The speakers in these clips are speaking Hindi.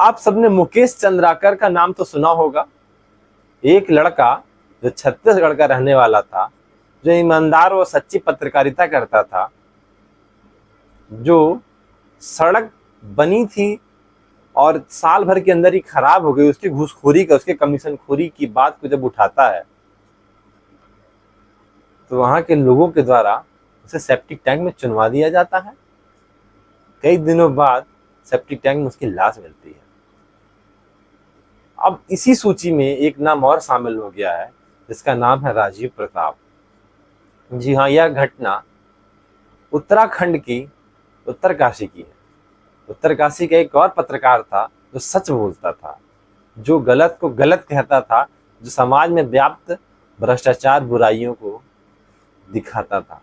आप सबने मुकेश चंद्राकर का नाम तो सुना होगा। एक लड़का जो छत्तीसगढ़ का रहने वाला था, जो ईमानदार और सच्ची पत्रकारिता करता था, जो सड़क बनी थी और साल भर के अंदर ही खराब हो गई, उसकी घूसखोरी का, उसके कमीशन खोरी की बात को जब उठाता है तो वहां के लोगों के द्वारा उसे सेप्टिक टैंक में चुनवा दिया जाता है। कई दिनों बाद सेप्टिक टैंक में उसकी लाश मिलती है। अब इसी सूची में एक नाम और शामिल हो गया है, जिसका नाम है राजीव प्रताप। जी हाँ, यह घटना उत्तराखंड की उत्तरकाशी की है। उत्तरकाशी का एक और पत्रकार था जो सच बोलता था, जो गलत को गलत कहता था, जो समाज में व्याप्त भ्रष्टाचार बुराइयों को दिखाता था।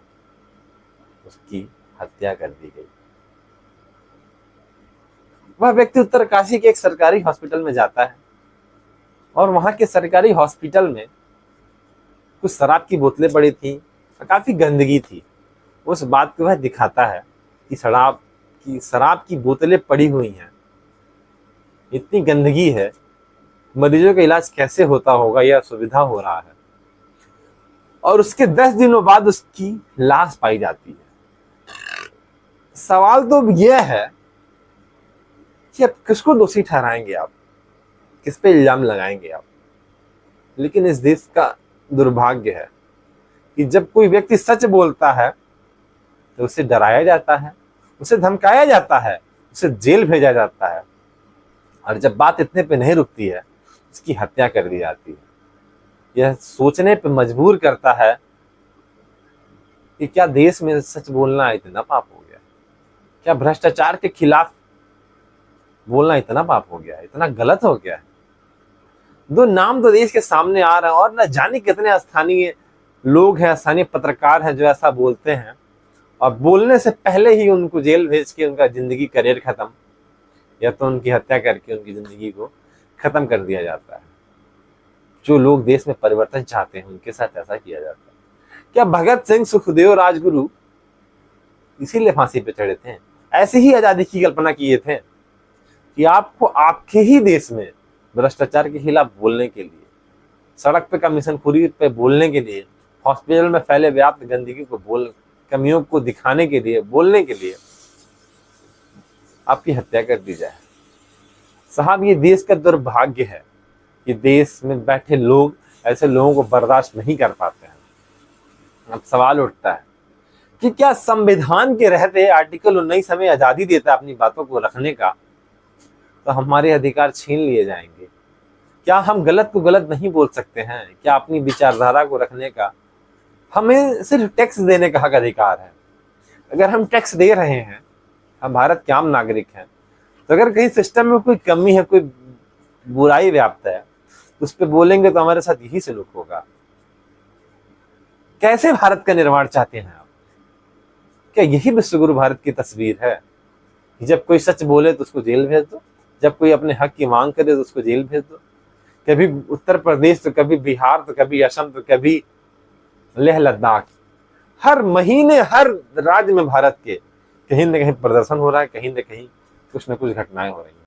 उसकी हत्या कर दी गई। वह व्यक्ति उत्तरकाशी के एक सरकारी हॉस्पिटल में जाता है और वहां के सरकारी हॉस्पिटल में कुछ शराब की बोतलें पड़ी थी और काफी गंदगी थी। उस बात को वह दिखाता है कि शराब की बोतलें पड़ी हुई हैं, इतनी गंदगी है, मरीजों का इलाज कैसे होता होगा, यह असुविधा हो रहा है। और उसके 10 दिनों बाद उसकी लाश पाई जाती है। सवाल तो यह है कि अब किसको दोषी ठहराएंगे आप, किस पे इल्जाम लगाएंगे आप। लेकिन इस देश का दुर्भाग्य है कि जब कोई व्यक्ति सच बोलता है तो उसे डराया जाता है, उसे धमकाया जाता है, उसे जेल भेजा जाता है, और जब बात इतने पे नहीं रुकती है उसकी हत्या कर दी जाती है। यह सोचने पे मजबूर करता है कि क्या देश में सच बोलना इतना पाप हो गया, क्या भ्रष्टाचार के खिलाफ बोलना इतना पाप हो गया, इतना गलत हो गया है। दो नाम तो देश के सामने आ रहे हैं और न जाने कितने स्थानीय लोग हैं, स्थानीय पत्रकार हैं जो ऐसा बोलते हैं, और बोलने से पहले ही उनको जेल भेज के उनका जिंदगी करियर खत्म, या तो उनकी हत्या करके उनकी जिंदगी को खत्म कर दिया जाता है। जो लोग देश में परिवर्तन चाहते हैं उनके साथ ऐसा किया जाता है। क्या भगत सिंह, सुखदेव, राजगुरु इसीलिए फांसी पे चढ़े थे? ऐसे ही आजादी की कल्पना किए थे कि आपको आपके ही देश में भ्रष्टाचार के खिलाफ बोलने के लिए, सड़क पे कमीशनखोरी पे बोलने के लिए, हॉस्पिटल में फैले व्याप्त गंदगी को कमियों को दिखाने के लिए, बोलने के लिए आपकी हत्या कर दी जाए। साहब, ये देश का दुर्भाग्य है कि देश में बैठे लोग ऐसे लोगों को बर्दाश्त नहीं कर पाते हैं। अब सवाल उठता है कि क्या संविधान के रहते आर्टिकल 19 हमें आजादी देता है अपनी बातों को रखने का, तो हमारे अधिकार छीन लिए जाएंगे? क्या हम गलत को गलत नहीं बोल सकते हैं? क्या अपनी विचारधारा को रखने का हमें सिर्फ टैक्स देने का हक अधिकार है? अगर हम टैक्स दे रहे हैं, हम भारत के आम नागरिक हैं, तो अगर कहीं सिस्टम में कोई कमी है, कोई बुराई व्याप्त है, तो उस पर बोलेंगे तो हमारे साथ यही सलूक होगा। कैसे भारत का निर्माण चाहते हैं आप? क्या यही विश्वगुरु भारत की तस्वीर है कि जब कोई सच बोले तो उसको जेल भेज दो, जब कोई अपने हक की मांग करे तो उसको जेल भेज दो? कभी उत्तर प्रदेश तो कभी बिहार तो कभी असम तो कभी लेह लद्दाख, हर महीने हर राज्य में भारत के कहीं न कहीं प्रदर्शन हो रहा है, कहीं न कहीं कुछ न कुछ घटनाएं हो रही हैं।